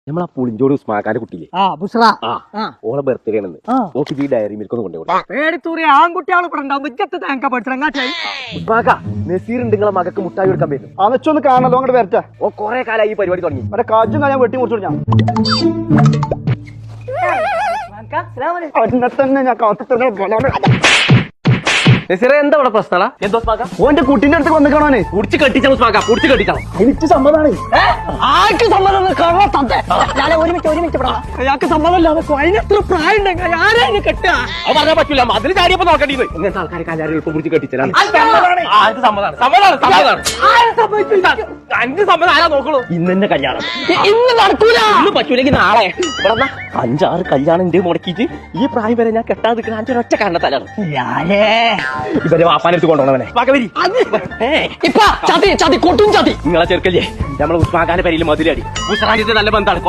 നമ്മളാ പുളിഞ്ചോട് ഉസ്മാക്കാന്റെ കുട്ടിയില്ലേ ഓളെ ബർത്ത്ഡേ ആണെന്ന് ഓക്ക് ഈ ഡയറി മിൽക്ക് ഒന്ന് കൊണ്ടുപോകും പേടിത്തൂറി ആൺകുട്ടികൾ ഉസ്മാക്ക നസീർ ഉണ്ട് നിങ്ങളെ മകക്ക് മുട്ടായി കൊടുക്കാൻ പറ്റും ആ വെച്ചൊന്ന് കാണല്ലോ അങ്ങോട്ട് വരട്ടെ. ഓ കൊറേ കാലമായി ഈ പരിപാടി തുടങ്ങി മറ്റേ കാജും ഞാൻ വെട്ടി മുറിച്ചു ഞാൻ എന്നെ തന്നെ ഞാൻ കാത്തു. നസീറെ എന്താ ഇവിടെ പ്രശ്നമാ എന്തോ ഉസ്മാക്ക ഓന്റെ കുട്ടീന്റെ അടുത്ത് വന്നിക്കണോനെ പുടിച്ച് കെട്ടിച്ചാണ് ഉസ്മാക്ക പുടിച്ച് കെട്ടിച്ചാണ് എനിക്ക് സമ്മതാണ്. ആർക്ക് സമ്മതം ഞാൻ ഒരു മിനിറ്റ് അയാൾക്ക് സമ്മതമല്ലാതെ അതിനെത്ര പ്രായം ഉണ്ടെങ്കിൽ ആരെയും കെട്ടുക അത് പറഞ്ഞാൽ പറ്റൂല അതിന് ചാടിയപ്പോ നോക്കേണ്ടി വരും ഇങ്ങനത്തെ ആൾക്കാരെ കല്യാണം എളുപ്പം പിടിച്ച് കെട്ടിച്ചാലാണ് അഞ്ച് സമ്മതം ആരാ നോക്കണു ഇന്നെ കല്യാണം ഇന്ന് നടക്കൂല ഇന്ന് പറ്റൂലെങ്കിൽ നാളെ ഇവിടെ 5-6 കല്യാണം ഉണ്ട് മുടക്കിയിട്ട് ഈ പ്രായം വരെ ഞാൻ കെട്ടാതെ നിൽക്കുന്ന 5 ഒറ്റ കാരണത്താലാണ് ഇവരെ വാപ്പാനെടുത്ത് കൊണ്ടുപോകണവനെ ഇപ്പൊ ചതി ചതി കൊട്ടും ചതി നിങ്ങളെ ചെറുക്കല്ലേ നമ്മളെ ഉസ്മാക്കാന്റെ പേരിൽ മധുരടി ഉസ്മാന്റെ നല്ല ബന്ധമാണ്